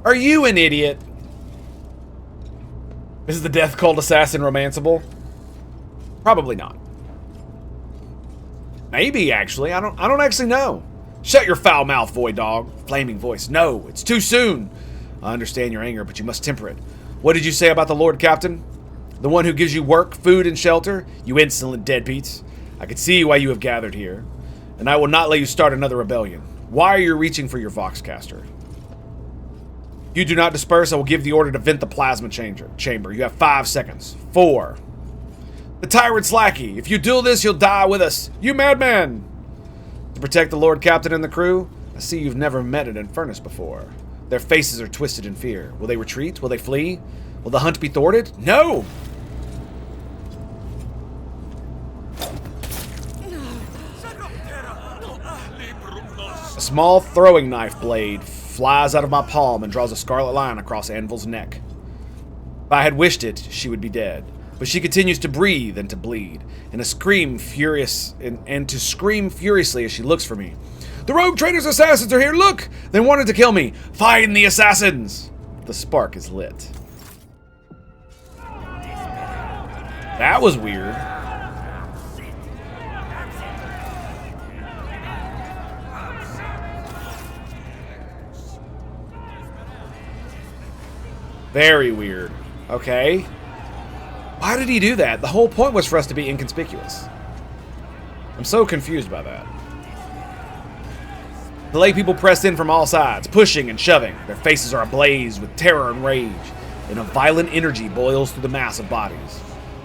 Are you an idiot? Is the Death Cult assassin romanceable? Probably not. Maybe, actually. I don't actually know. Shut your foul mouth, void dog. Flaming voice. No, it's too soon. I understand your anger, but you must temper it. What did you say about the Lord Captain? The one who gives you work, food, and shelter? You insolent deadbeats. I can see why you have gathered here, and I will not let you start another rebellion. Why are you reaching for your Voxcaster? If you do not disperse, I will give the order to vent the plasma chamber. You have 5 seconds. 4. The tyrant's lackey. If you do this, you'll die with us. You madman! To protect the Lord Captain and the crew? I see you've never met an Infernus before. Their faces are twisted in fear. Will they retreat? Will they flee? Will the hunt be thwarted? No! A small throwing knife blade flies out of my palm and draws a scarlet line across Anvil's neck. If I had wished it, she would be dead. But she continues to breathe and to bleed, and to scream furiously as she looks for me. The rogue traitors assassins are here, look! They wanted to kill me. Find the assassins! The spark is lit. That was weird. Very weird. Okay. Why did he do that? The whole point was for us to be inconspicuous. I'm so confused by that. The lay people press in from all sides, pushing and shoving. Their faces are ablaze with terror and rage, and a violent energy boils through the mass of bodies.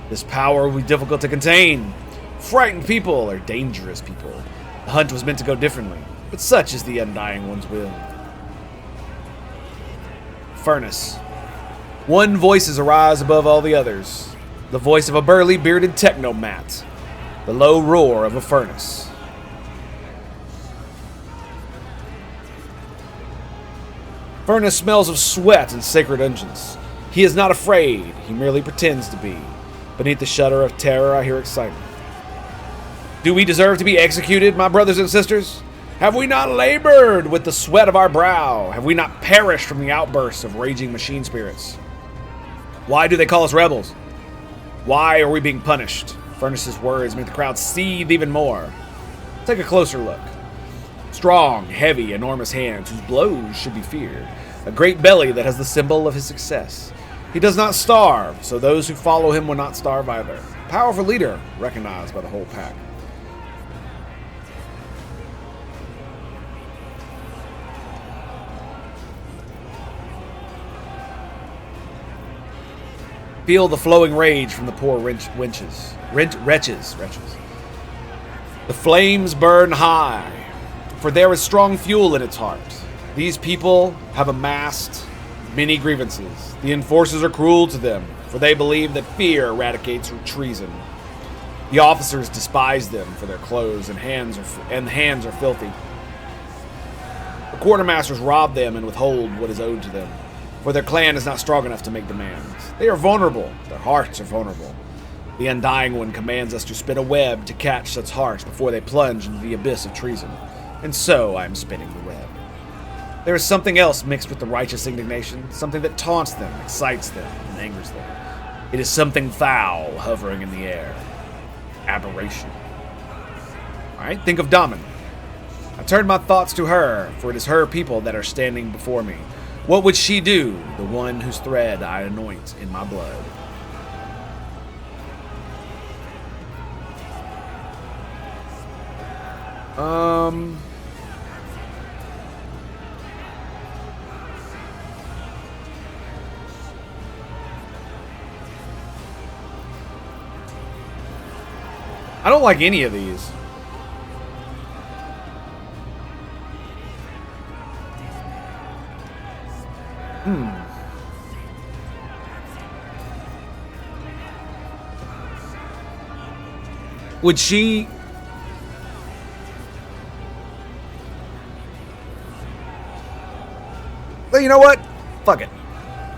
This power will be difficult to contain. Frightened people are dangerous people. The hunt was meant to go differently, but such is the Undying One's will. Furnace. One voices arise above all the others. The voice of a burly, bearded technomat. The low roar of a furnace. Furnace smells of sweat and sacred engines. He is not afraid, he merely pretends to be. Beneath the shudder of terror, I hear excitement. Do we deserve to be executed, my brothers and sisters? Have we not labored with the sweat of our brow? Have we not perished from the outbursts of raging machine spirits? Why do they call us rebels? Why are we being punished? Furnace's words make the crowd seethe even more. Take a closer look. Strong, heavy, enormous hands whose blows should be feared. A great belly that has the symbol of his success. He does not starve, so those who follow him will not starve either. Powerful leader, recognized by the whole pack. Feel the flowing rage from the poor wretches. The flames burn high, for there is strong fuel in its heart. These people have amassed many grievances. The enforcers are cruel to them, for they believe that fear eradicates treason. The officers despise them for their clothes, and hands are filthy. The quartermasters rob them and withhold what is owed to them, for their clan is not strong enough to make demands. They are vulnerable. Their hearts are vulnerable. The Undying One commands us to spin a web to catch such hearts before they plunge into the abyss of treason. And so I am spinning the web. There is something else mixed with the righteous indignation, something that taunts them, excites them, and angers them. It is something foul hovering in the air. Aberration. Alright, think of Daman. I turn my thoughts to her, for it is her people that are standing before me. What would she do, the one whose thread I anoint in my blood? I don't like any of these. Would she... Well, you know what? Fuck it.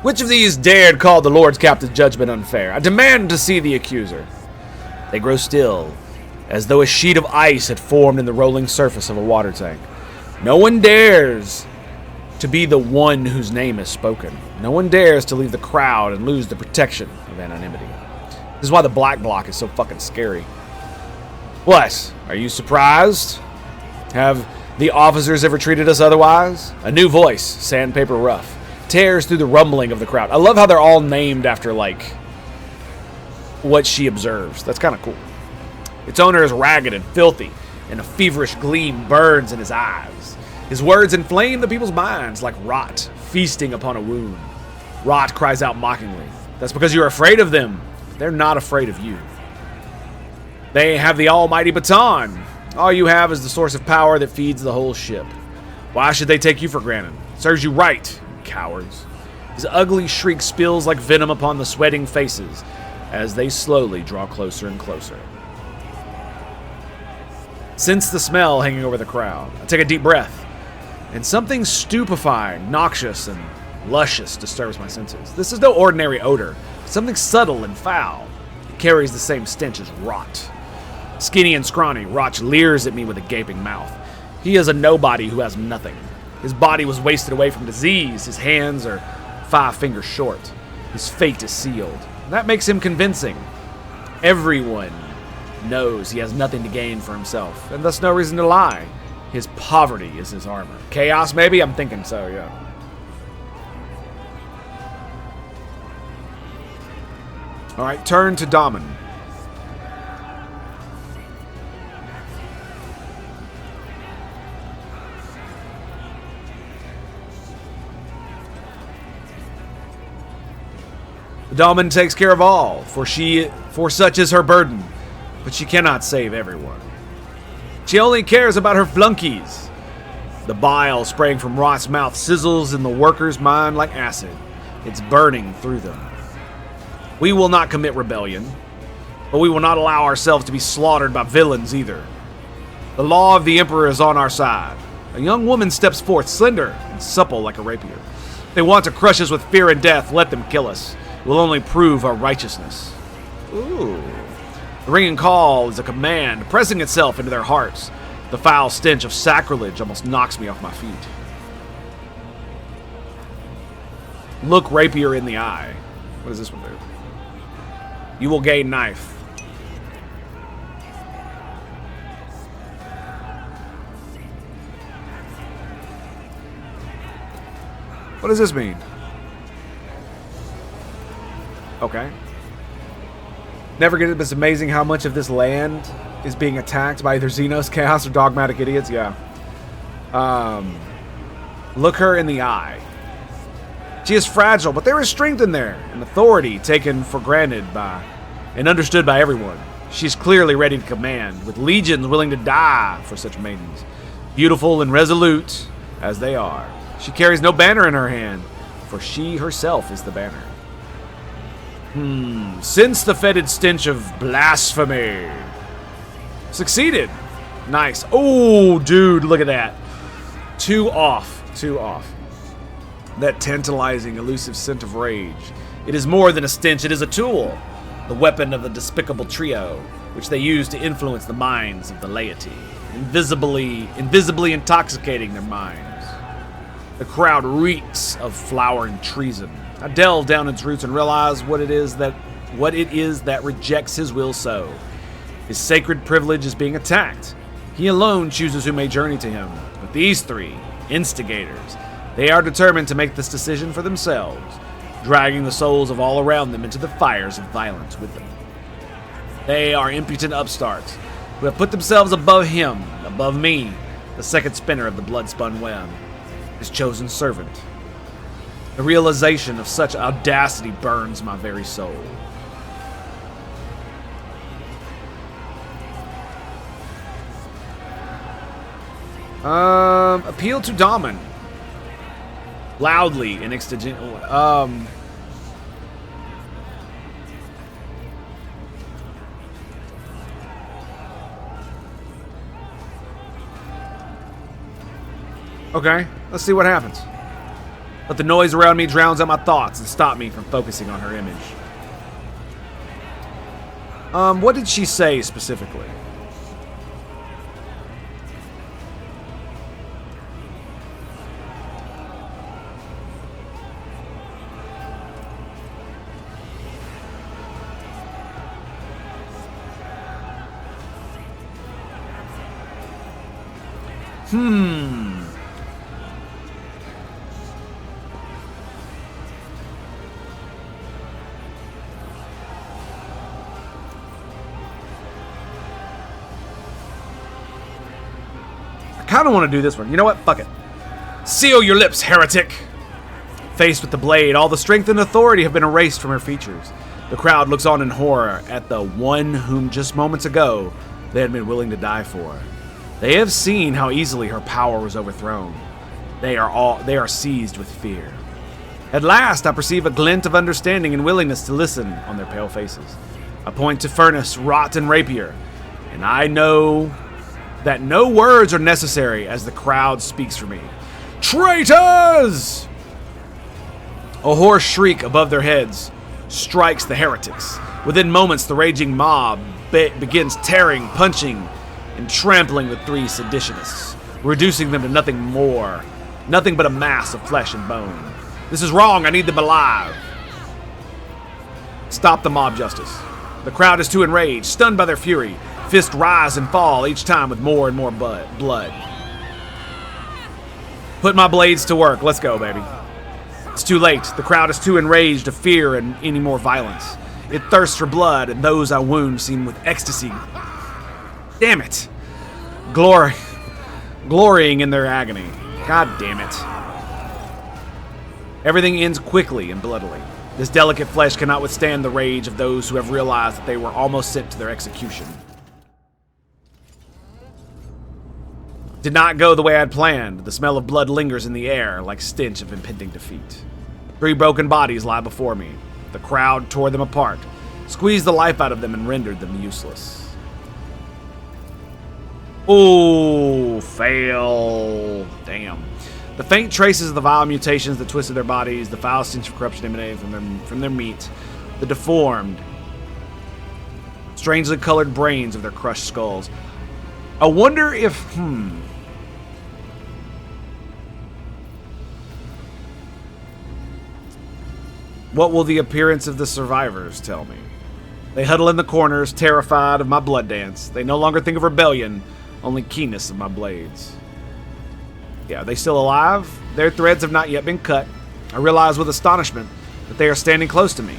Which of these dared call the Lord's Captain's judgment unfair? I demand to see the accuser. They grow still, as though a sheet of ice had formed in the rolling surface of a water tank. No one dares to be the one whose name is spoken. No one dares to leave the crowd and lose the protection of anonymity. This is why the black bloc is so fucking scary. What? Are you surprised? Have the officers ever treated us otherwise? A new voice, Sandpaper Rough, tears through the rumbling of the crowd. I love how they're all named after, like, what she observes. That's kind of cool. Its owner is ragged and filthy, and a feverish gleam burns in his eyes. His words inflame the people's minds like rot feasting upon a wound. Rot cries out mockingly. That's because you're afraid of them. They're not afraid of you. They have the almighty baton. All you have is the source of power that feeds the whole ship. Why should they take you for granted? It serves you right, cowards. His ugly shriek spills like venom upon the sweating faces as they slowly draw closer and closer. Sense the smell hanging over the crowd. I take a deep breath, and something stupefying, noxious, and luscious disturbs my senses. This is no ordinary odor. Something subtle and foul. It carries the same stench as rot. Skinny and scrawny, Roch leers at me with a gaping mouth. He is a nobody who has nothing. His body was wasted away from disease. His hands are 5 fingers short. His fate is sealed. That makes him convincing. Everyone knows he has nothing to gain for himself, and thus no reason to lie. His poverty is his armor. Chaos, maybe? I'm thinking so, yeah. Alright, turn to Daman. The Daman takes care of all, for such is her burden, but she cannot save everyone. She only cares about her flunkies. The bile spraying from Rot's mouth sizzles in the worker's mind like acid. It's burning through them. We will not commit rebellion, but we will not allow ourselves to be slaughtered by villains either. The law of the Emperor is on our side. A young woman steps forth, slender and supple like a rapier. They want to crush us with fear and death. Let them kill us. It will only prove our righteousness. Ooh. The ringing call is a command, pressing itself into their hearts. The foul stench of sacrilege almost knocks me off my feet. Look rapier in the eye. What does this one do? You will gain knife. What does this mean? Okay. Never get it, but it's amazing how much of this land is being attacked by either Xenos, Chaos, or dogmatic idiots. Yeah. Look her in the eye. She is fragile, but there is strength in there, and authority taken for granted by and understood by everyone. She's clearly ready to command, with legions willing to die for such maidens. Beautiful and resolute as they are. She carries no banner in her hand, for she herself is the banner. Sense the fetid stench of blasphemy. Succeeded. Nice. Oh, dude, look at that. 2 off. 2 off. That tantalizing, elusive scent of rage. It is more than a stench, it is a tool. The weapon of the despicable trio, which they use to influence the minds of the laity, invisibly intoxicating their minds. The crowd reeks of flowering treason. I delve down its roots and realize what it is that rejects his will so. His sacred privilege is being attacked. He alone chooses who may journey to him. But these 3, instigators, they are determined to make this decision for themselves, dragging the souls of all around them into the fires of violence with them. They are impudent upstarts who have put themselves above him, above me, the second spinner of the blood-spun web, his chosen servant. The realization of such audacity burns my very soul. Appeal to Daman. Loudly and extigent. Okay, let's see what happens. But the noise around me drowns out my thoughts and stop me from focusing on her image. What did she say specifically? I kind of want to do this one. You know what? Fuck it. Seal your lips, heretic! Faced with the blade, all the strength and authority have been erased from her features. The crowd looks on in horror at the one whom just moments ago they had been willing to die for. They have seen how easily her power was overthrown. They are seized with fear. At last, I perceive a glint of understanding and willingness to listen on their pale faces. I point to furnace, rot, and rapier, and I know that no words are necessary as the crowd speaks for me. Traitors! A hoarse shriek above their heads strikes the heretics. Within moments, the raging mob begins tearing, punching, and trampling the three seditionists, reducing them to nothing but a mass of flesh and bone. This is wrong. I need them alive. Stop the mob justice. The crowd is too enraged, stunned by their fury. Fists rise and fall each time with more and more blood. Put my blades to work. Let's go, baby. It's too late. The crowd is too enraged to fear any more violence. It thirsts for blood, and those I wound seem with ecstasy. Damn it. Glorying in their agony. God damn it. Everything ends quickly and bloodily. This delicate flesh cannot withstand the rage of those who have realized that they were almost sent to their execution. Did not go the way I had planned. The smell of blood lingers in the air like stench of impending defeat. 3 broken bodies lie before me. The crowd tore them apart, squeezed the life out of them, and rendered them useless. Ooh, fail. Damn. The faint traces of the vile mutations that twisted their bodies, the foul stench of corruption emanating from their meat, the deformed, strangely colored brains of their crushed skulls. I wonder if, what will the appearance of the survivors tell me? They huddle in the corners, terrified of my blood dance. They no longer think of rebellion, only keenness of my blades. Yeah, are they still alive? Their threads have not yet been cut. I realize with astonishment that they are standing close to me.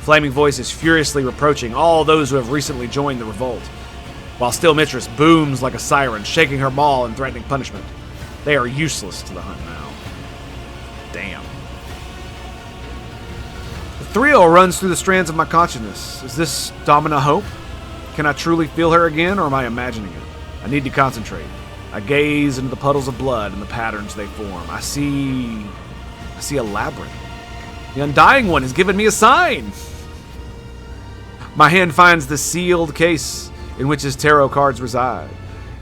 Flaming voices furiously reproaching all those who have recently joined the revolt, while Steel Mistress booms like a siren, shaking her maul and threatening punishment. They are useless to the hunt now. Damn. The thrill runs through the strands of my consciousness. Is this Domina Hope? Can I truly feel her again, or am I imagining it? I need to concentrate. I gaze into the puddles of blood and the patterns they form. I see a labyrinth. The Undying One has given me a sign. My hand finds the sealed case in which his tarot cards reside.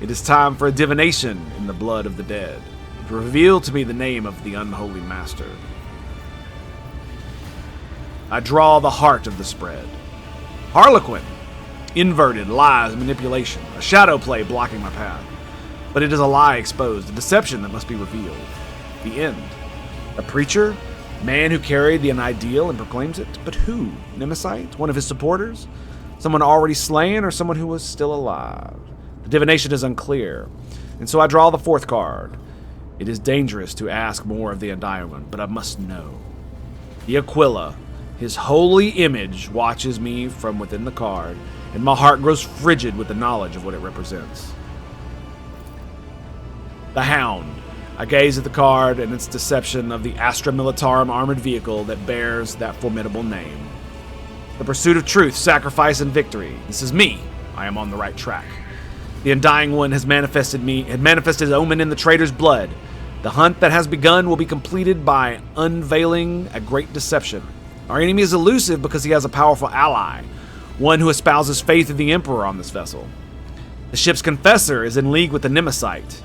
It is time for a divination in the blood of the dead to reveal to me the name of the unholy master. I draw the heart of the spread. Harlequin. Inverted, lies, manipulation. A shadow play blocking my path. But it is a lie exposed, a deception that must be revealed. The end. A preacher? Man who carried an ideal and proclaims it? But who? Nemesite? One of his supporters? Someone already slain, or someone who was still alive? The divination is unclear, and so I draw the 4th card. It is dangerous to ask more of the Undying One, but I must know. The Aquila, his holy image, watches me from within the card, and my heart grows frigid with the knowledge of what it represents. The Hound. I gaze at the card and its deception of the Astra Militarum armored vehicle that bears that formidable name. The pursuit of truth, sacrifice, and victory. This is me. I am on the right track. The Undying One had manifested his omen in the traitor's blood. The hunt that has begun will be completed by unveiling a great deception. Our enemy is elusive because he has a powerful ally, one who espouses faith in the Emperor on this vessel. The ship's confessor is in league with the Nemesite.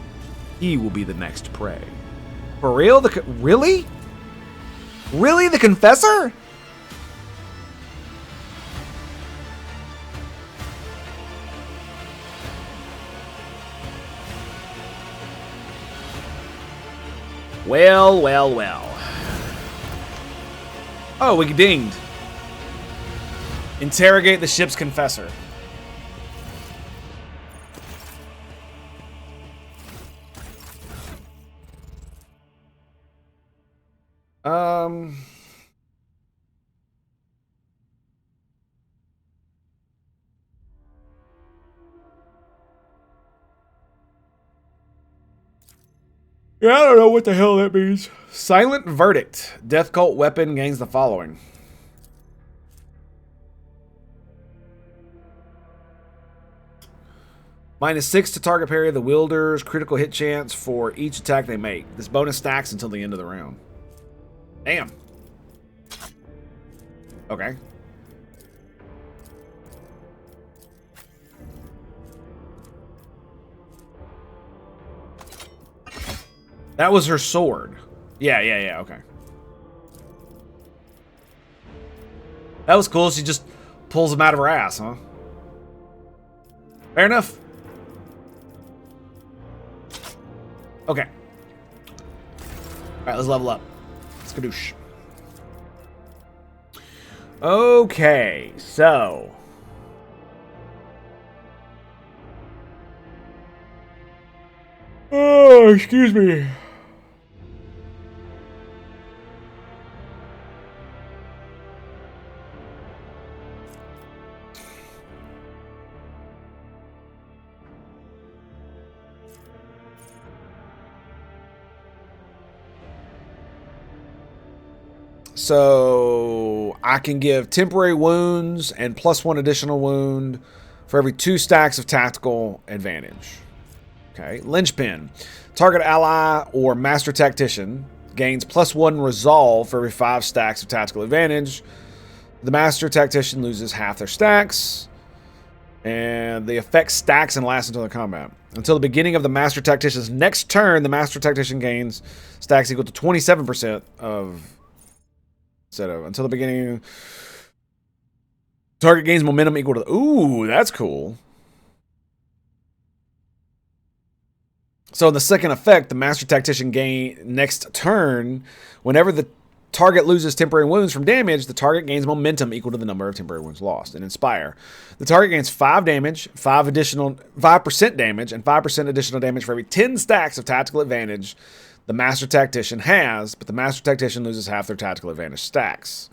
He will be the next prey. For real? Really? Really? The confessor? Well, well, well. Oh, we dinged. Interrogate the ship's confessor. Um... Yeah, I don't know what the hell that means. Silent Verdict. Death Cult weapon gains the following. -6 to target parry the wielder's critical hit chance for each attack they make. This bonus stacks until the end of the round. Damn. Okay. That was her sword. Yeah, okay. That was cool. She just pulls them out of her ass, huh? Fair enough. Okay. Alright, let's level up. Skadoosh. Okay, so... Oh, excuse me. So I can give temporary wounds and +1 additional wound for every 2 stacks of tactical advantage. Okay, Linchpin. Target ally or master tactician gains +1 resolve for every 5 stacks of tactical advantage. The master tactician loses half their stacks. And the effect stacks and lasts until the combat. Until the beginning of the master tactician's next turn, the master tactician gains stacks equal to 27% of... Until the beginning, target gains momentum equal to... Ooh, that's cool. So in the second effect, the Master Tactician gain next turn, whenever the target loses temporary wounds from damage, the target gains momentum equal to the number of temporary wounds lost. And Inspire, the target gains 5 damage, 5% damage, and 5% additional damage for every 10 stacks of tactical advantage the Master Tactician has, but the Master Tactician loses half their tactical advantage stacks.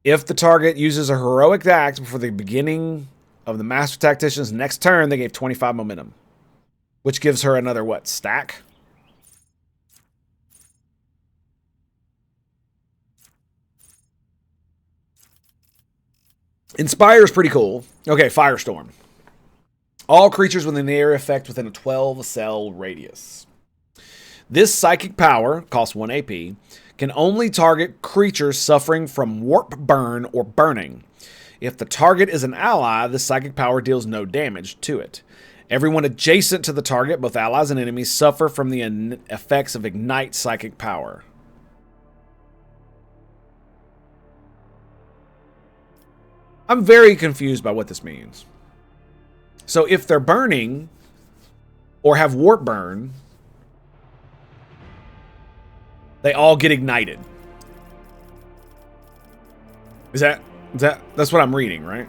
If the target uses a heroic act before the beginning of the Master Tactician's next turn, they gave 25 momentum, which gives her another, what, stack? Inspire is pretty cool. Okay, Firestorm. All creatures within the area effect within a 12-cell radius. This psychic power, costs 1 AP, can only target creatures suffering from warp burn or burning. If the target is an ally, the psychic power deals no damage to it. Everyone adjacent to the target, both allies and enemies, suffer from the effects of Ignite psychic power. I'm very confused by what this means. So if they're burning or have warp burn, they all get ignited. That's what I'm reading, right?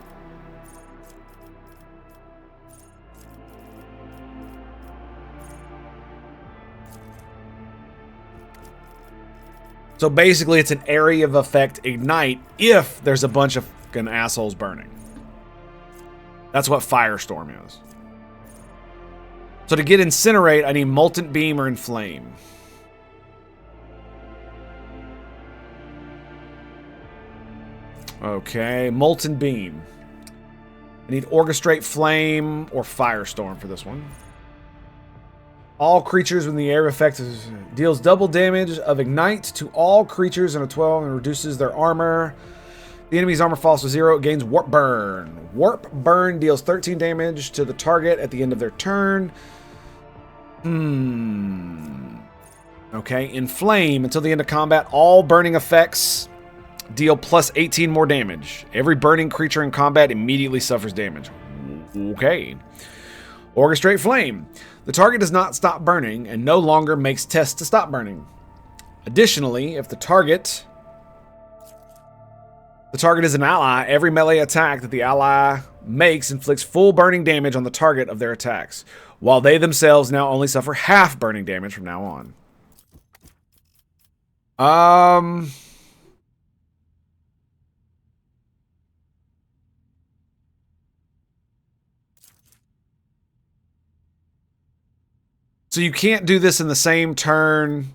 So basically it's an area of effect ignite if there's a bunch of fucking assholes burning. That's what Firestorm is. So to get Incinerate, I need Molten Beam or Inflame. Okay, Molten Beam. I need Orchestrate Flame or Firestorm for this one. All creatures when the area effect deals double damage of Ignite to all creatures in a 12 and reduces their armor. The enemy's armor falls to 0. It gains Warp Burn. Warp Burn deals 13 damage to the target at the end of their turn. Okay, Inflame. Until the end of combat, all burning effects deal plus 18 more damage. Every burning creature in combat immediately suffers damage. Okay. Orchestrate Flame. The target does not stop burning and no longer makes tests to stop burning. Additionally, if the target is an ally, every melee attack that the ally makes inflicts full burning damage on the target of their attacks, while they themselves now only suffer half burning damage from now on. Um... So you can't do this in the same turn.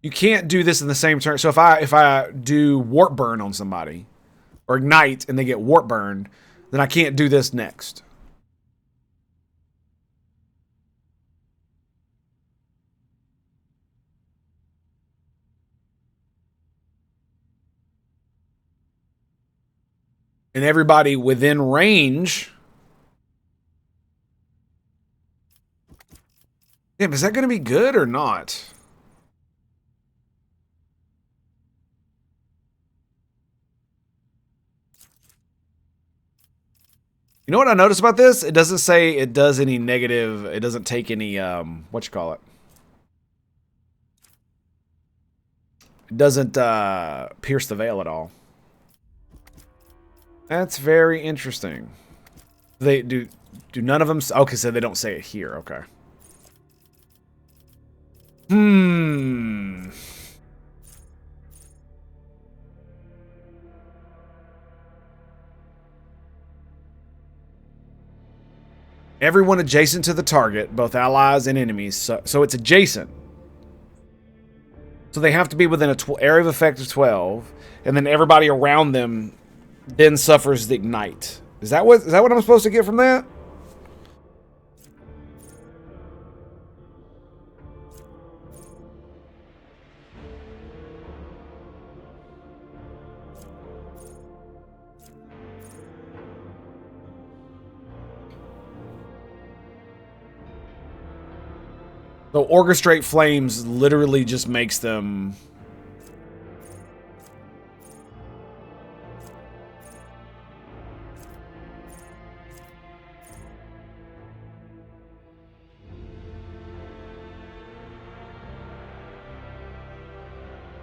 You can't do this in the same turn. So if I do warp burn on somebody or ignite and they get warp burned, then I can't do this next. And everybody within range. Damn, is that going to be good or not? You know what I noticed about this? It doesn't say it does any negative. It doesn't take any, what you call it? It doesn't pierce the veil at all. That's very interesting. They do none of them? Okay, so they don't say it here. Okay. Everyone adjacent to the target, both allies and enemies. So it's adjacent. So they have to be within an area of effect of 12, and then everybody around them then suffers the ignite. Is that what I'm supposed to get from that? So orchestrate flames literally just makes them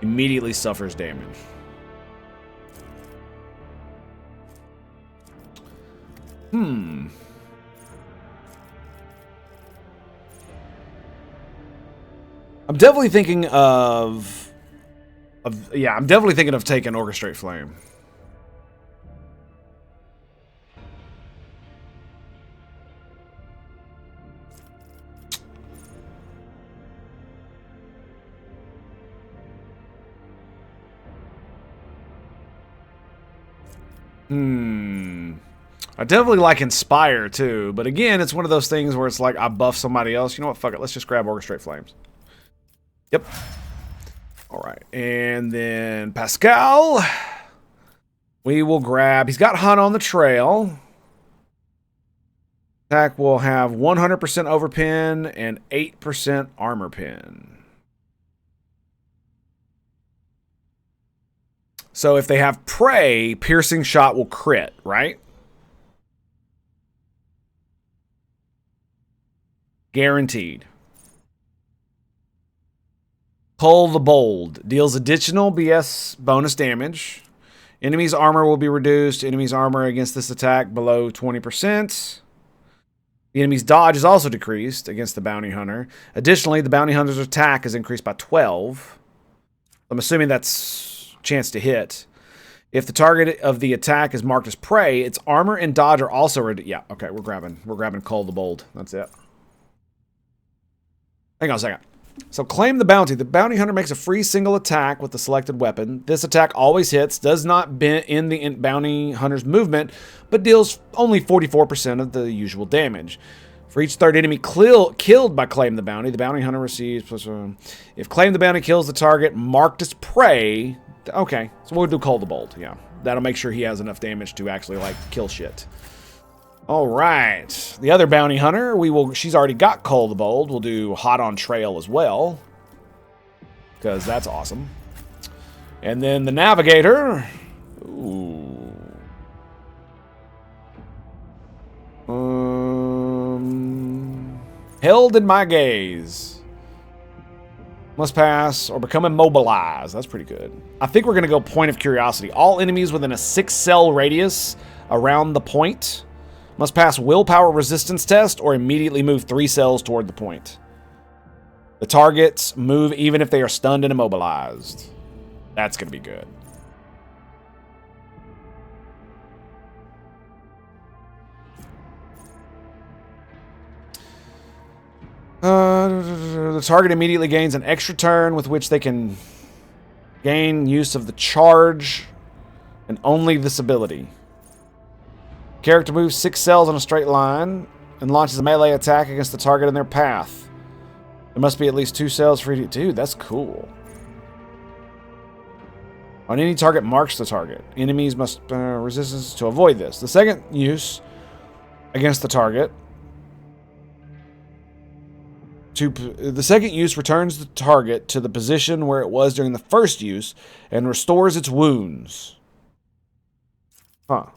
immediately suffers damage. I'm definitely thinking of I'm definitely thinking of taking Orchestrate Flame. I definitely like Inspire too, but again, it's one of those things where it's like I buff somebody else. You know what? Fuck it. Let's just grab Orchestrate Flames. Yep. All right. And then Pascal. We will grab... He's got Hunt on the Trail. Attack will have 100% overpin and 8% armor pin. So if they have Prey, Piercing Shot will crit, right? Guaranteed. Cull the Bold. Deals additional BS bonus damage. Enemy's armor will be reduced. Enemy's armor against this attack below 20%. The enemy's dodge is also decreased against the Bounty Hunter. Additionally, the Bounty Hunter's attack is increased by 12. I'm assuming that's chance to hit. If the target of the attack is marked as prey, its armor and dodge are also reduced. Yeah, okay, we're grabbing Cull the Bold. That's it. Hang on a second. So claim the bounty. The bounty hunter makes a free single attack with the selected weapon. This attack always hits, does not end the bounty hunter's movement, but deals only 44% of the usual damage. For each third enemy killed by claim the bounty hunter receives plus. If claim the bounty kills the target marked as prey, okay, so we'll do Cull the Bold. Yeah, that'll make sure he has enough damage to actually like kill shit. All right, the other bounty hunter, she's already got Cull the Bold. We'll do Hot on Trail as well, because that's awesome. And then the navigator, ooh. Held in my gaze. Must pass or become immobilized. That's pretty good. I think we're going to go Point of Curiosity. All enemies within a 6-cell radius around the point must pass willpower resistance test or immediately move 3 cells toward the point. The targets move even if they are stunned and immobilized. That's going to be good. The target immediately gains an extra turn with which they can gain use of the charge and only this ability. Character moves 6 cells in a straight line and launches a melee attack against the target in their path. There must be at least 2 cells for each. Dude, that's cool. On any target marks the target. Enemies must resistance to avoid this. The second use against the target. The second use returns the target to the position where it was during the first use and restores its wounds. Huh.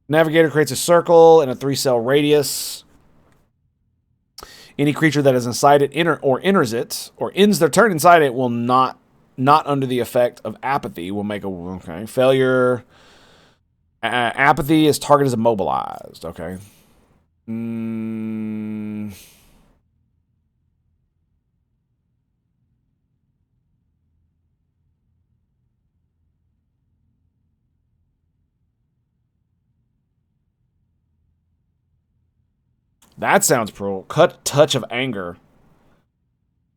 Navigator creates a circle in a 3-cell radius. Any creature that is inside it enters it or ends their turn inside it will not under the effect of apathy will make a failure. Apathy is target is immobilized. Okay. That sounds pro. Cut touch of anger.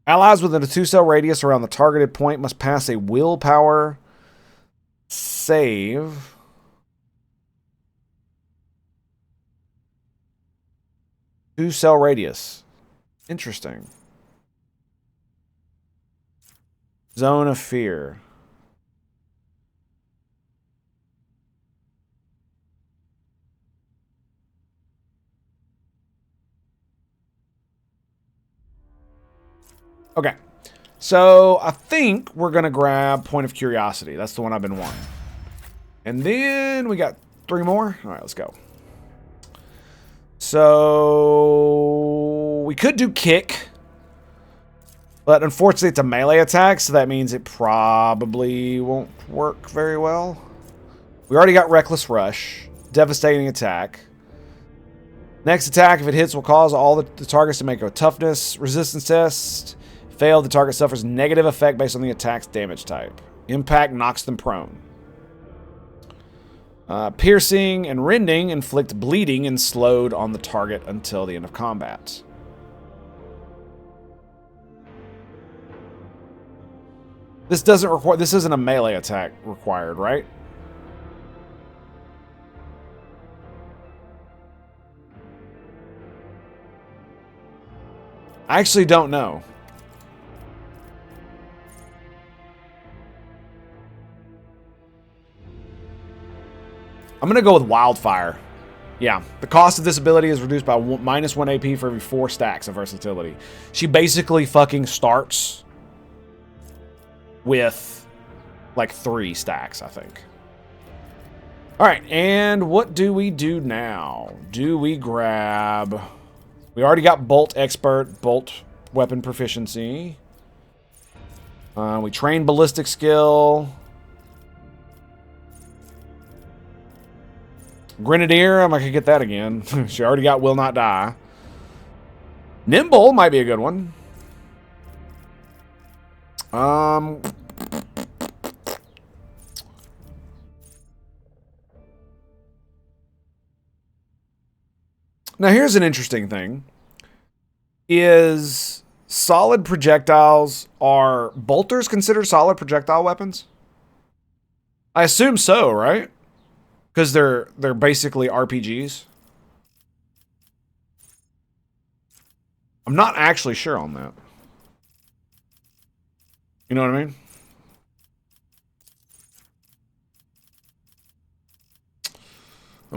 Allies within a 2-cell radius around the targeted point must pass a willpower save. Two-cell radius. Interesting. Zone of fear. Okay, so I think we're going to grab Point of Curiosity. That's the one I've been wanting. And then we got 3 more. All right, let's go. So we could do Kick. But unfortunately, it's a melee attack, so that means it probably won't work very well. We already got Reckless Rush. Devastating attack. Next attack, if it hits, will cause all the targets to make a toughness resistance test. Failed, the target suffers negative effect based on the attack's damage type. Impact knocks them prone. Piercing and rending inflict bleeding and slowed on the target until the end of combat. This doesn't require. This isn't a melee attack required, right? I actually don't know. I'm going to go with Wildfire. Yeah, the cost of this ability is reduced by -1 AP for every 4 stacks of versatility. She basically fucking starts with like 3 stacks, I think. All right, and what do we do now? Do we grab... We already got Bolt Expert, Bolt Weapon Proficiency. We train Ballistic Skill. Grenadier, I could get that again. She already got Will Not Die. Nimble might be a good one. Now here's an interesting thing. Is solid projectiles, are bolters considered solid projectile weapons? I assume so, right? Because they're basically RPGs. I'm not actually sure on that. You know what I mean?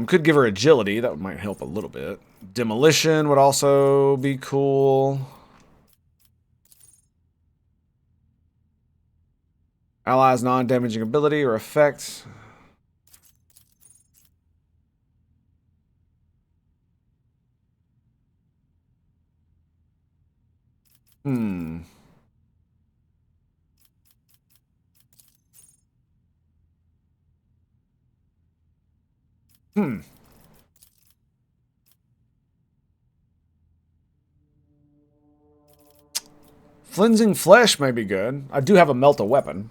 Could give her agility. That might help a little bit. Demolition would also be cool. Allies non-damaging ability or effect. Hmm. Cleansing Flesh may be good. I do have a melt a weapon.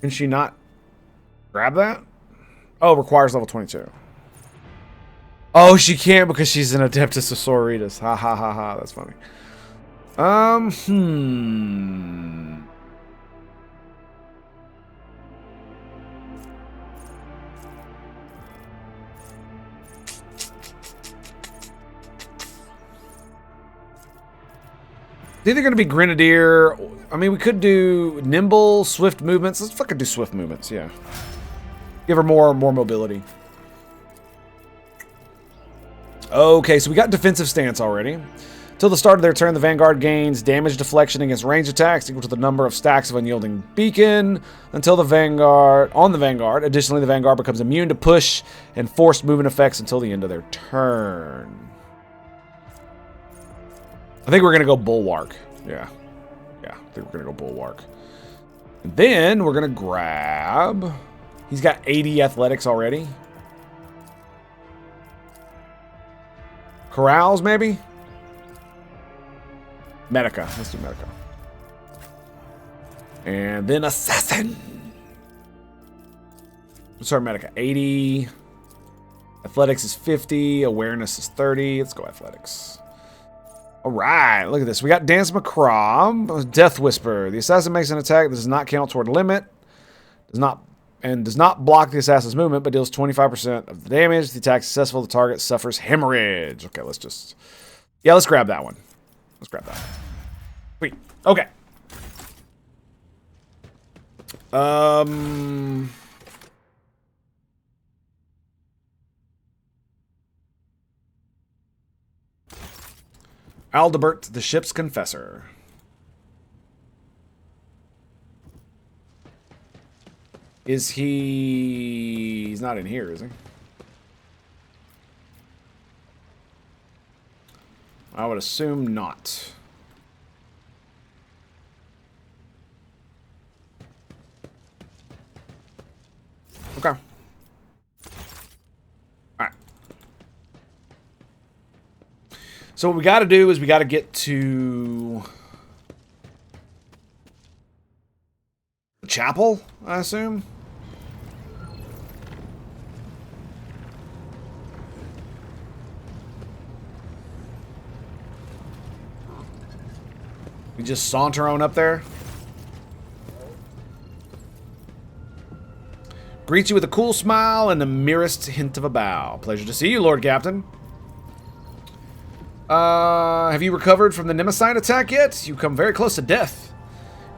Can she not grab that? Oh, requires level 22. Oh, she can't because she's an Adeptus of Sororitas. Ha ha ha ha. That's funny. It's either going to be Grenadier. I mean, we could do nimble, swift movements. Let's fucking do swift movements, yeah. Give her more mobility. Okay, so we got defensive stance already. Till the start of their turn, the Vanguard gains damage deflection against ranged attacks equal to the number of stacks of Unyielding Beacon until the Vanguard. Additionally, the Vanguard becomes immune to push and forced movement effects until the end of their turn. I think we're going to go Bulwark. Yeah. Yeah, I think we're going to go Bulwark. And then we're going to grab... He's got 80 athletics already. Corrals, maybe? Medica. Let's do Medica. And then Assassin. What's our Medica? 80. Athletics is 50. Awareness is 30. Let's go Athletics. All right, look at this. We got Dance Macabre, Death Whisper. The assassin makes an attack that does not count toward limit, does not block the assassin's movement, but deals 25% of the damage. The attack is successful. The target suffers hemorrhage. Okay, let's grab that one. Let's grab that one. Sweet. Okay. Aldebert, the ship's confessor. Is he... He's not in here, is he? I would assume not. Okay. Alright. So what we got to do is we got to get to the chapel, I assume. We just saunter on up there. Greets you with a cool smile and the merest hint of a bow. Pleasure to see you, Lord Captain. Have you recovered from the Nemesite attack yet? You've come very close to death.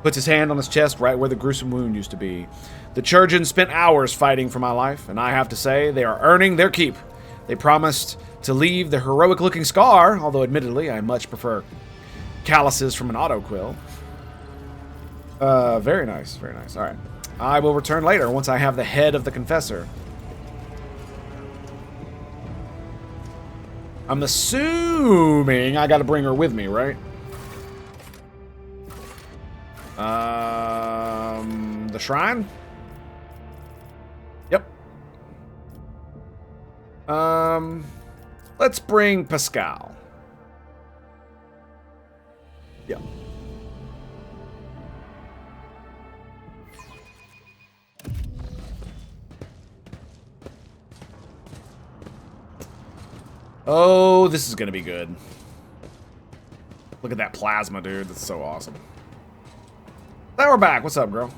Puts his hand on his chest right where the gruesome wound used to be. The Churgeons spent hours fighting for my life, and I have to say, they are earning their keep. They promised to leave the heroic-looking scar, although admittedly, I much prefer calluses from an autoquill. Very nice, very nice. All right. I will return later once I have the head of the confessor. I'm assuming I got to bring her with me, right? The shrine? Yep. Let's bring Pascal. Yep. Oh, this is gonna be good. Look at that plasma, dude. That's so awesome. Now we're back. What's up, girl?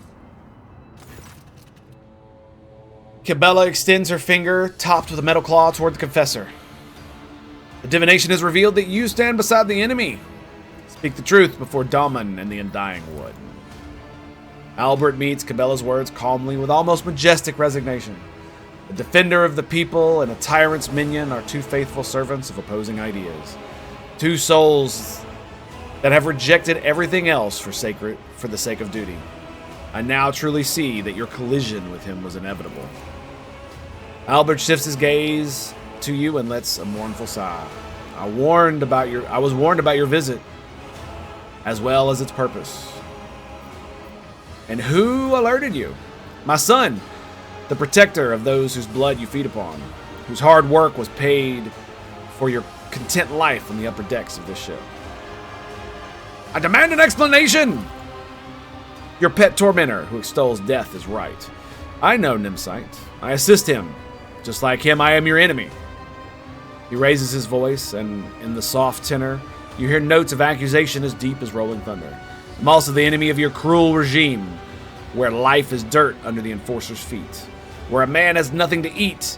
Cabela extends her finger, topped with a metal claw, toward the confessor. The divination has revealed that you stand beside the enemy. Speak the truth before Daman and the Undying Wood. Albert meets Cabela's words calmly with almost majestic resignation. A defender of the people and a tyrant's minion are two faithful servants of opposing ideas. Two souls that have rejected everything else for the sake of duty. I now truly see that your collision with him was inevitable. Albert shifts his gaze to you and lets a mournful sigh. I was warned about your visit, as well as its purpose. And who alerted you? My son, the protector of those whose blood you feed upon, whose hard work was paid for your content life on the upper decks of this ship. I demand an explanation! Your pet tormentor who extols death is right. I know Nimsite. I assist him. Just like him, I am your enemy. He raises his voice, and in the soft tenor, you hear notes of accusation as deep as rolling thunder. I'm also the enemy of your cruel regime, where life is dirt under the enforcer's feet, where a man has nothing to eat,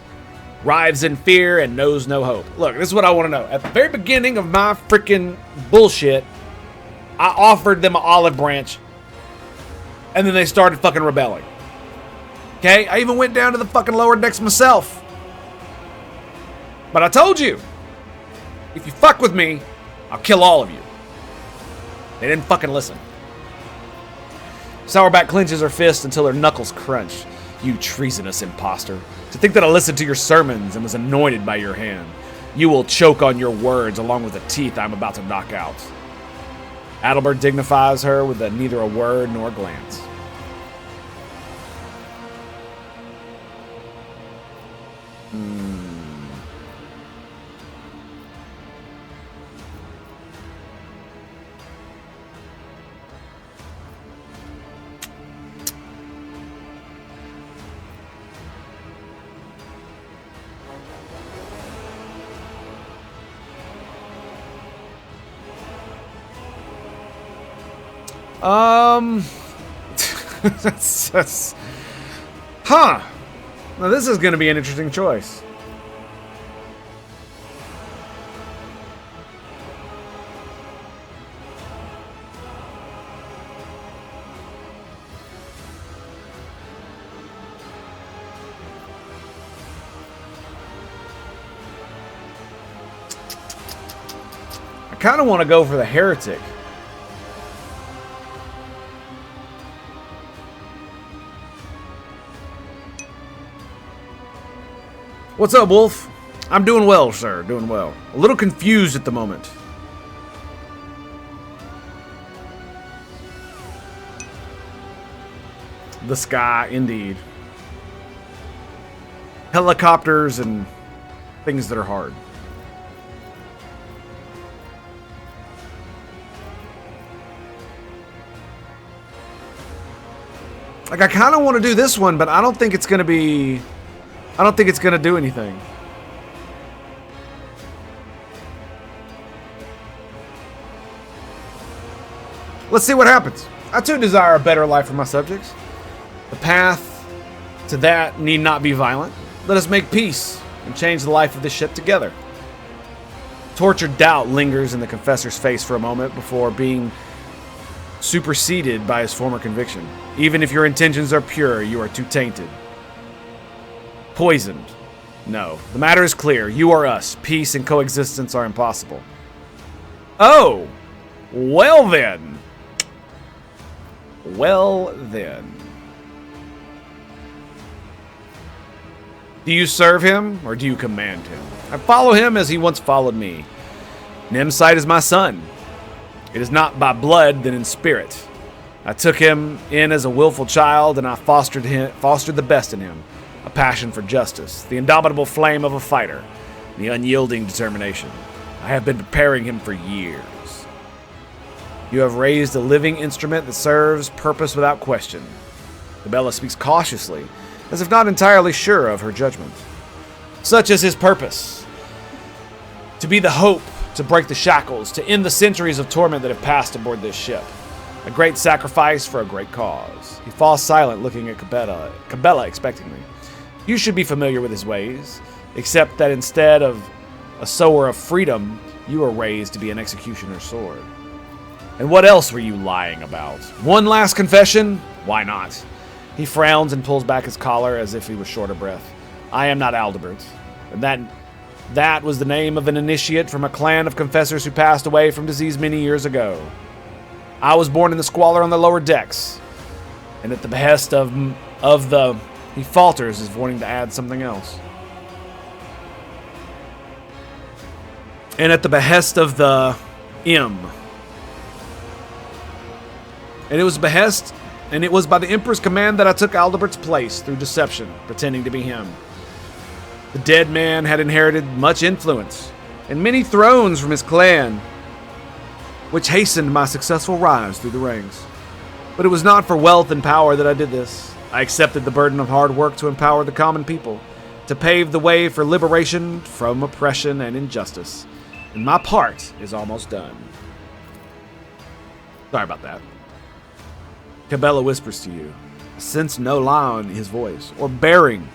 writhes in fear, and knows no hope. Look, this is what I want to know. At the very beginning of my freaking bullshit, I offered them an olive branch, and then they started fucking rebelling. Okay? I even went down to the fucking lower decks myself. But I told you, if you fuck with me, I'll kill all of you. They didn't fucking listen. Sourback clenches her fist until her knuckles crunch. You treasonous imposter. To think that I listened to your sermons and was anointed by your hand. You will choke on your words along with the teeth I'm about to knock out. Adelbert dignifies her with neither a word nor a glance. Huh. Now this is going to be an interesting choice. I kind of want to go for the heretic. What's up, Wolf? I'm doing well, sir. Doing well. A little confused at the moment. The sky, indeed. Helicopters and things that are hard. Like, I kind of want to do this one, but I don't think it's going to be... I don't think it's going to do anything. Let's see what happens. I too desire a better life for my subjects. The path to that need not be violent. Let us make peace and change the life of this ship together. Tortured doubt lingers in the confessor's face for a moment before being superseded by his former conviction. Even if your intentions are pure, you are too tainted. Poisoned. No. The matter is clear. You are us. Peace and coexistence are impossible. Oh! Well then. Well then. Do you serve him, or do you command him? I follow him as he once followed me. Nimsite is my son. It is not by blood, then in spirit. I took him in as a willful child, and I fostered the best in him. A passion for justice, the indomitable flame of a fighter, the unyielding determination. I have been preparing him for years. You have raised a living instrument that serves purpose without question. Cabela speaks cautiously, as if not entirely sure of her judgment. Such is his purpose. To be the hope, to break the shackles, to end the centuries of torment that have passed aboard this ship. A great sacrifice for a great cause. He falls silent, looking at Cabela expectingly. You should be familiar with his ways, except that instead of a sower of freedom, you were raised to be an executioner's sword. And what else were you lying about? One last confession? Why not? He frowns and pulls back his collar as if he was short of breath. I am not Aldebert. And that was the name of an initiate from a clan of confessors who passed away from disease many years ago. I was born in the squalor on the lower decks, and at the behest of the... He falters as wanting to add something else. And at the behest of the M. And it was behest and it was by the Emperor's command that I took Alderbert's place through deception, pretending to be him. The dead man had inherited much influence and many thrones from his clan, which hastened my successful rise through the ranks. But it was not for wealth and power that I did this. I accepted the burden of hard work to empower the common people, to pave the way for liberation from oppression and injustice. And my part is almost done. Sorry about that. Cabela whispers to you. I sense no lie in his voice, or bearing.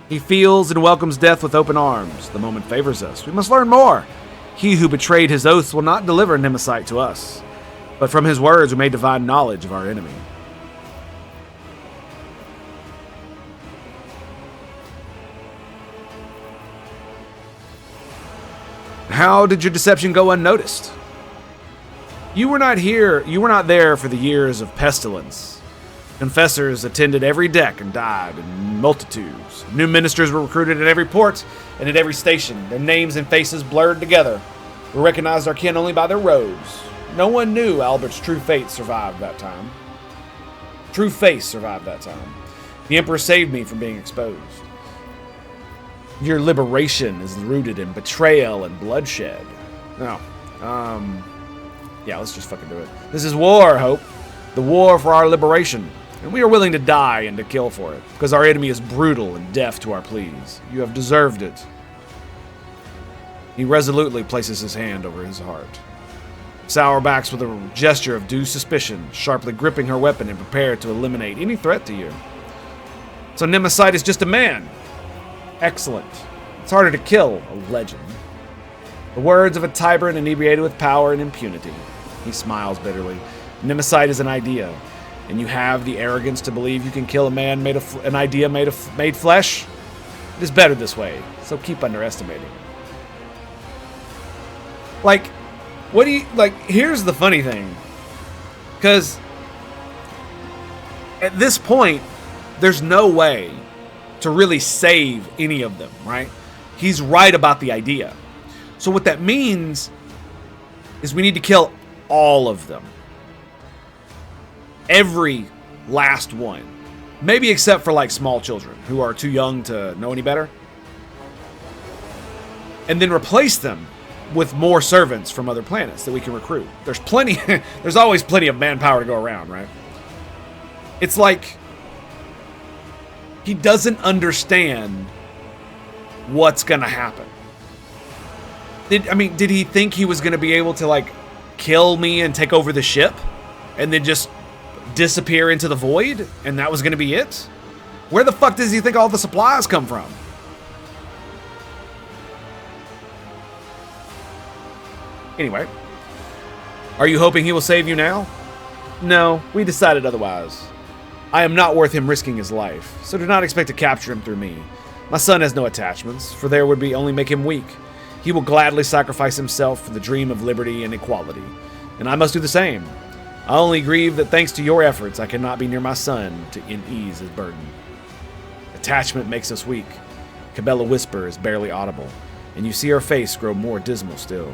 He feels and welcomes death with open arms. The moment favors us. We must learn more. He who betrayed his oaths will not deliver Nemesis to us, but from his words we may divine knowledge of our enemy. How did your deception go unnoticed? You were not there for the years of pestilence. Confessors attended every deck and died in multitudes. New ministers were recruited at every port and at every station. Their names and faces blurred together. We recognized our kin only by their robes. No one knew Albert's true fate survived that time. True face survived that time. The Emperor saved me from being exposed. Your liberation is rooted in betrayal and bloodshed. No. Yeah, let's just fucking do it. This is war, Hope. The war for our liberation. And we are willing to die and to kill for it, because our enemy is brutal and deaf to our pleas. You have deserved it. He resolutely places his hand over his heart. Sourback's with a gesture of due suspicion, sharply gripping her weapon and prepared to eliminate any threat to you. So Nemesis is just a man. Excellent. It's harder to kill a legend. The words of a tyrant inebriated with power and impunity. He smiles bitterly. Nemesis is an idea, and you have the arrogance to believe you can kill a man an idea made flesh? It is better this way, so keep underestimating. Here's the funny thing. Because at this point, there's no way to really save any of them, right? He's right about the idea. So what that means is we need to kill all of them. Every last one. Maybe except for small children who are too young to know any better. And then replace them with more servants from other planets that we can recruit. There's always plenty of manpower to go around, right? It's like he doesn't understand what's gonna happen. Did he think he was gonna be able to kill me and take over the ship and then just disappear into the void and that was gonna be it? Where the fuck does he think all the supplies come from? Anyway, are you hoping he will save you now? No, we decided otherwise. I am not worth him risking his life, so do not expect to capture him through me. My son has no attachments, for there would be only make him weak. He will gladly sacrifice himself for the dream of liberty and equality, and I must do the same. I only grieve that thanks to your efforts, I cannot be near my son to ease his burden. Attachment makes us weak. Cabela's whisper is barely audible, and you see her face grow more dismal still.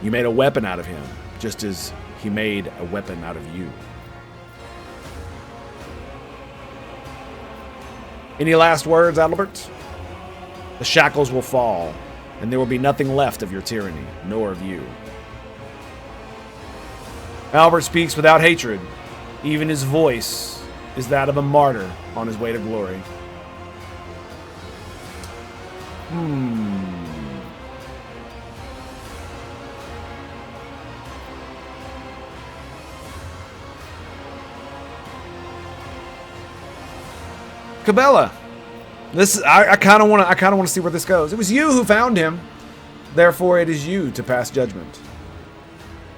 You made a weapon out of him, just as he made a weapon out of you. Any last words, Adalbert? The shackles will fall, and there will be nothing left of your tyranny, nor of you. Albert speaks without hatred. Even his voice is that of a martyr on his way to glory. Cabela, I kind of want to see where this goes. It was you who found him, therefore it is you to pass judgment.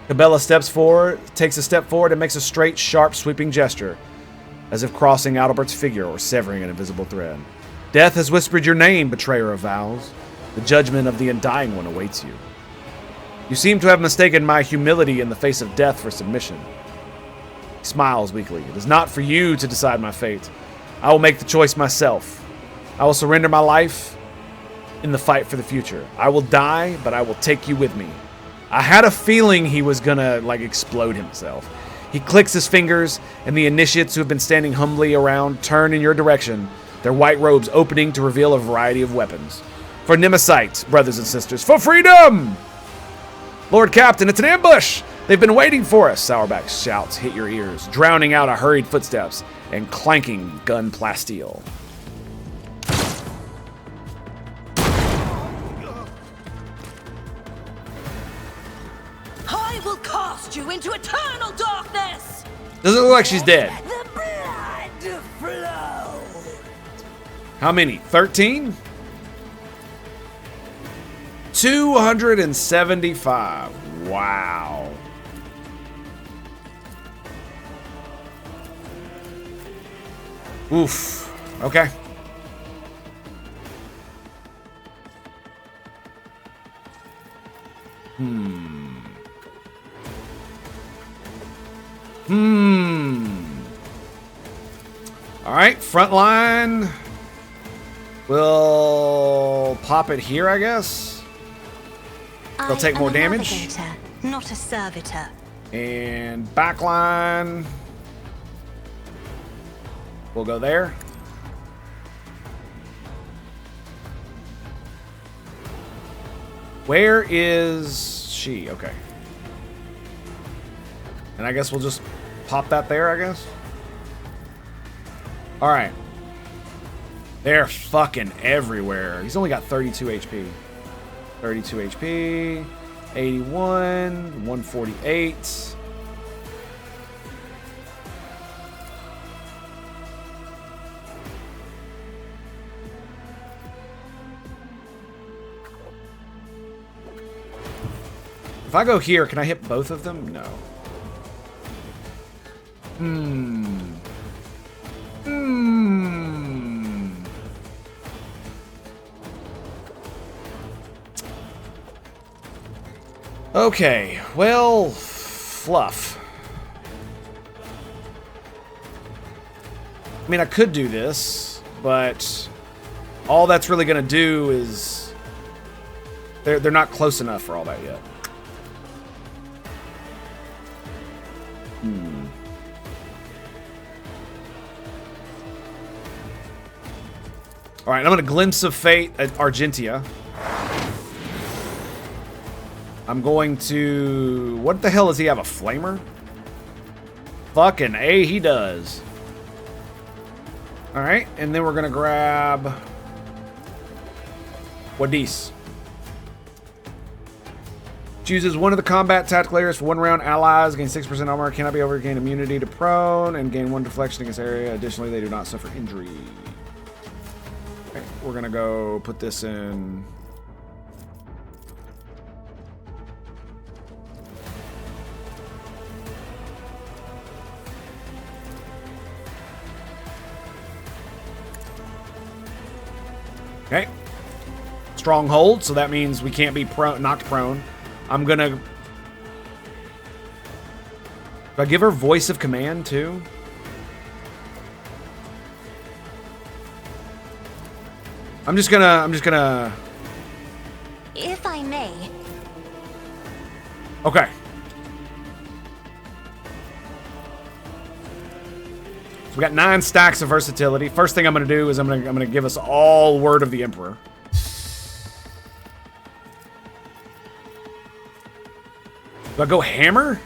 Cabela takes a step forward and makes a straight, sharp, sweeping gesture, as if crossing Adalbert's figure or severing an invisible thread. Death has whispered your name, betrayer of vows. The judgment of the Undying One awaits you. You seem to have mistaken my humility in the face of death for submission. He smiles weakly. It is not for you to decide my fate. I will make the choice myself. I will surrender my life in the fight for the future. I will die, but I will take you with me. I had a feeling he was gonna explode himself. He clicks his fingers and the initiates who have been standing humbly around turn in your direction, their white robes opening to reveal a variety of weapons. For Nemesis, brothers and sisters, for freedom! Lord Captain, it's an ambush! They've been waiting for us, Sourback's shouts hit your ears, drowning out our hurried footsteps and clanking gun plasteel. I will cast you into eternal darkness! Doesn't look like she's dead. The blood flow! How many? 13? 275. Wow. Oof. Okay. All right, front line. We'll pop it here, I guess. They'll take more damage. Navigator, not a servitor. And backline. We'll go there. Where is she? Okay. And I guess we'll just pop that there, I guess. All right. They're fucking everywhere. He's only got 32 HP. 32 HP. 81. 148. If I go here, can I hit both of them? No. Okay, well, fluff. I mean, I could do this, but all that's really going to do is they're not close enough for all that yet. All right, I'm going to Glimpse of Fate at Argentia. I'm going to... What the hell does he have? A flamer? Fucking A, he does. All right, and then we're going to grab... Wadis. Chooses one of the combat tactical areas for 1 round. Allies gain 6% armor, cannot be over, gain immunity to prone, and gain 1 deflection against area. Additionally, they do not suffer injury. Okay, we're going to go put this in... Okay. Stronghold, so that means we can't be knocked prone. I'm gonna... Do I give her voice of command too? I'm just gonna... If I may. Okay. So we got 9 stacks of versatility. First thing I'm gonna do is I'm gonna give us all Word of the Emperor. Do I go hammer?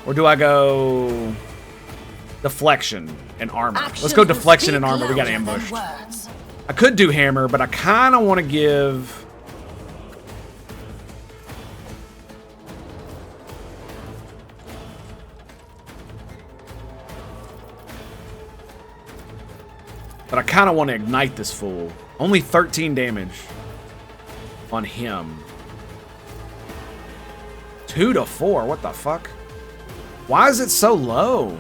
Or do I go deflection and armor? Let's go deflection and armor. We got ambushed. I could do hammer, but I kind of want to give... But I kind of want to ignite this fool. Only 13 damage on him. 2 to 4. What the fuck? Why is it so low?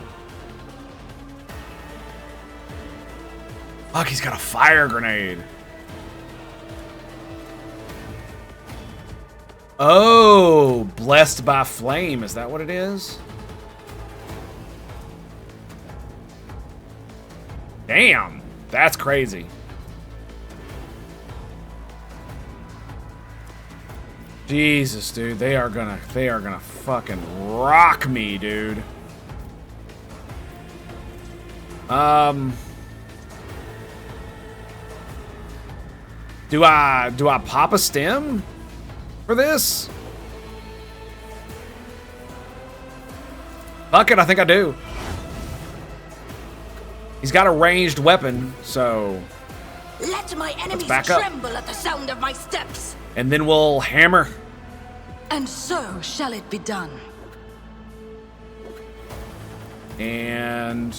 Fuck, he's got a fire grenade. Oh, blessed by flame. Is that what it is? Damn. That's crazy. Jesus, dude, they are gonna fucking rock me, dude. Do I pop a stem for this? Fuck it, I think I do. He's got a ranged weapon, so Let my enemies back up. tremble at the sound of my steps. And then we'll hammer. And so shall it be done. And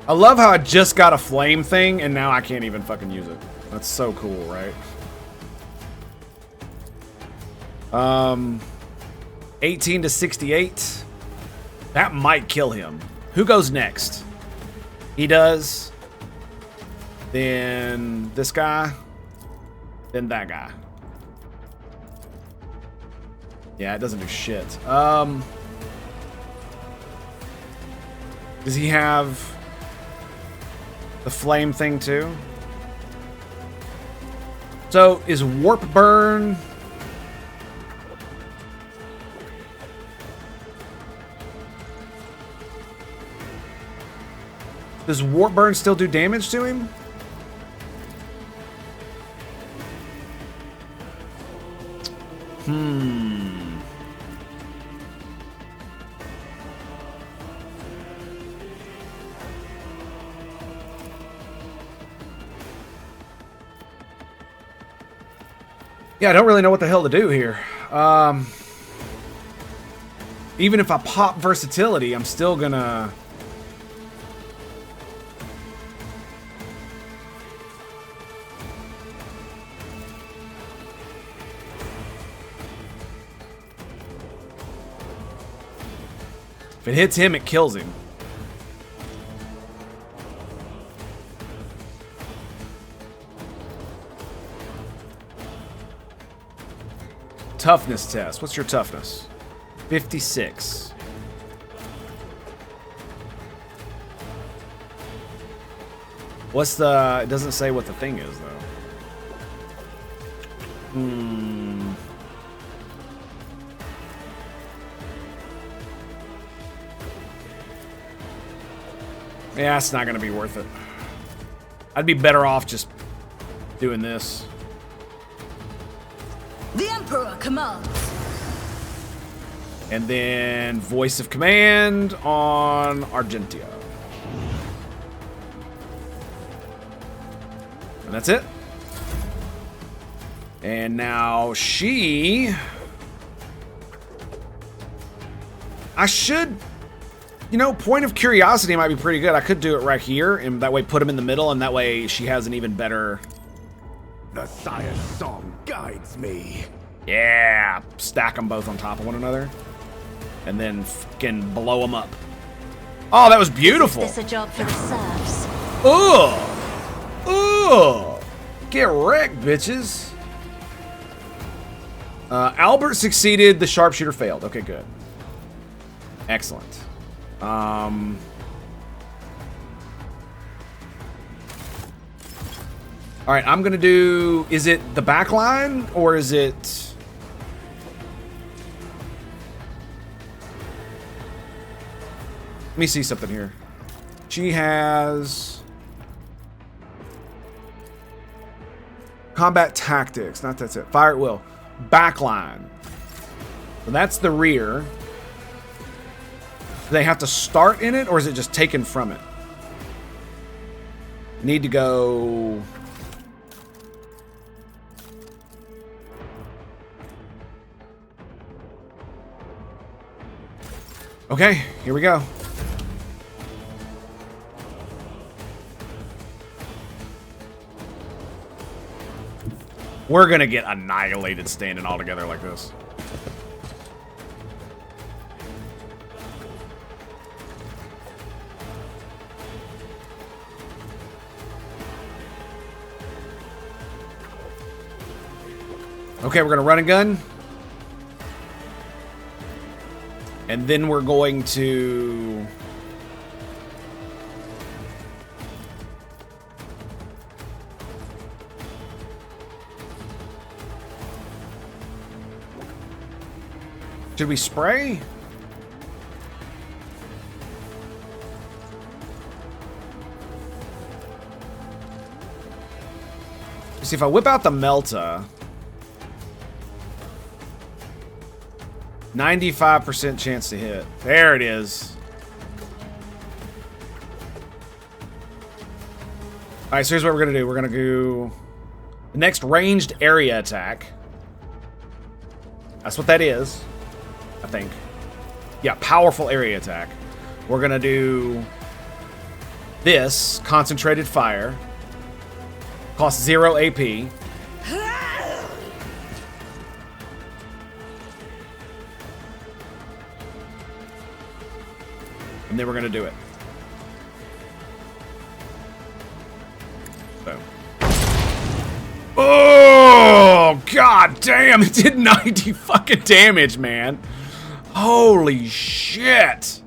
I love how I just got a flame thing and now I can't even fucking use it. That's so cool, right? 18 to 68. That might kill him. Who goes next? He does. Then this guy. Then that guy. Yeah, it doesn't do shit. Does he have the flame thing too? So is warp burn? Does warp burn still do damage to him? Yeah, I don't really know what the hell to do here. Even if I pop versatility, I'm still gonna... If it hits him, it kills him. Toughness test. What's your toughness? 56. What's the... It doesn't say what the thing is, though. Yeah, it's not going to be worth it. I'd be better off just doing this. The Emperor commands. And then Voice of Command on Argentia. And that's it. And now she... I should... You know, Point of Curiosity might be pretty good. I could do it right here, and that way put him in the middle, and that way she has an even better... The Sire's song guides me. Yeah, stack them both on top of one another, and then fucking blow them up. Oh, that was beautiful. Is this a job for the serfs? Ugh, ugh, get wrecked, bitches. Albert succeeded. The sharpshooter failed. Okay, good. Excellent. All right, I'm gonna do. Is it the back line or is it? Let me see something here. She has combat tactics. Not that's it. Fire at will. Backline. So that's the rear. Do they have to start in it, or is it just taken from it? Need to go. Okay, here we go. We're gonna get annihilated standing all together like this. Okay, we're gonna run a gun. And then we're going to... Should we spray? See, if I whip out the Melta, 95% chance to hit. There it is. Alright, so here's what we're gonna do. We're gonna do the next ranged area attack. That's what that is, I think. Yeah, powerful area attack. We're gonna do this, concentrated fire. Costs 0 AP. And then we're gonna do it. Boom. Oh, god damn, it did 90 fucking damage, man. Holy shit.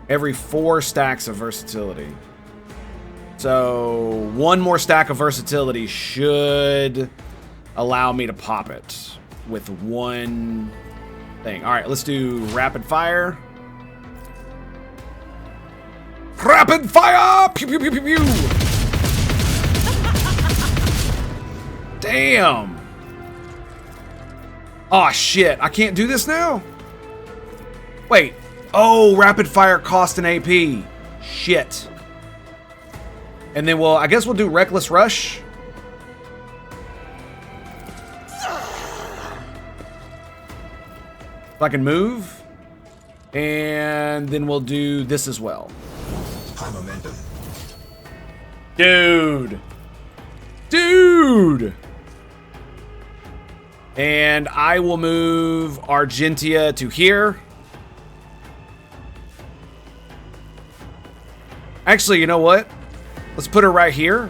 Every 4 stacks of versatility. So 1 more stack of versatility should allow me to pop it with 1 thing. All right, let's do rapid fire. Rapid fire! Pew, pew, pew, pew, pew. Damn. Oh shit, I can't do this now? Wait. Oh, rapid fire cost an AP. Shit. And then I guess we'll do reckless rush. If I can move. And then we'll do this as well. High momentum. Dude. Dude. And I will move Argentia to here. Actually, you know what? Let's put her right here.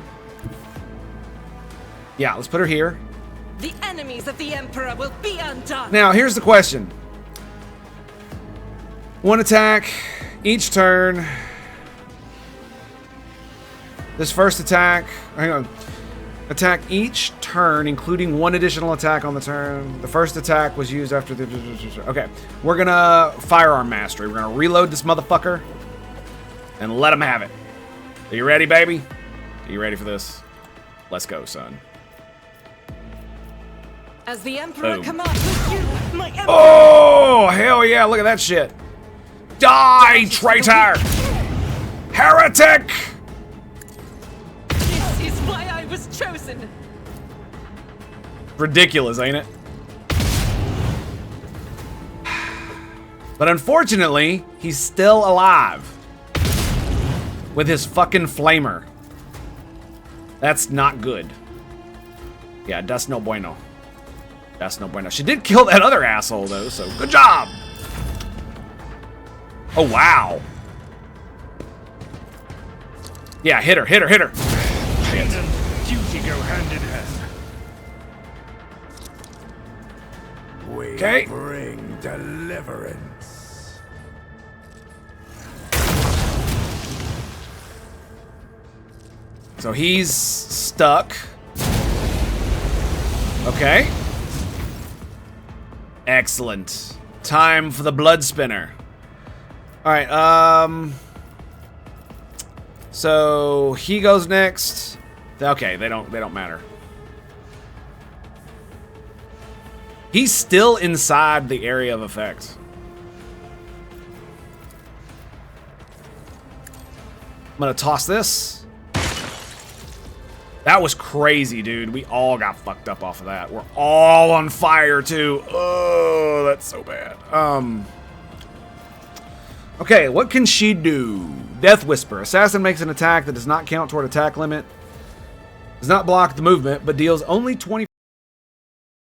Yeah, let's put her here. The enemies of the Emperor will be undone. Now, here's the question. 1 attack each turn. This first attack, hang on. Attack each turn, including 1 additional attack on the turn. The first attack was used after the... Okay, we're gonna Firearm Mastery. We're gonna reload this motherfucker and let him have it. Are you ready, baby? Are you ready for this? Let's go, son. As the Emperor Boom. commands you, my Emperor. Oh, hell yeah, look at that shit. Die, traitor! Heretic! This is why I was chosen. Ridiculous, ain't it? But unfortunately, he's still alive. With his fucking flamer. That's not good. Yeah, that's no bueno. That's no bueno. She did kill that other asshole, though, so good job! Oh, wow. Yeah, hit her, hit her, hit her. Pain and duty go hand in hand. We Okay. bring deliverance. So he's stuck. Okay. Excellent. Time for the blood spinner. Alright, so he goes next. Okay, they don't matter. He's still inside the area of effect. I'm gonna toss this. That was crazy, dude. We all got fucked up off of that. We're all on fire, too. Oh, that's so bad. Okay, what can she do? Death Whisper. Assassin makes an attack that does not count toward attack limit. Does not block the movement, but deals only 20%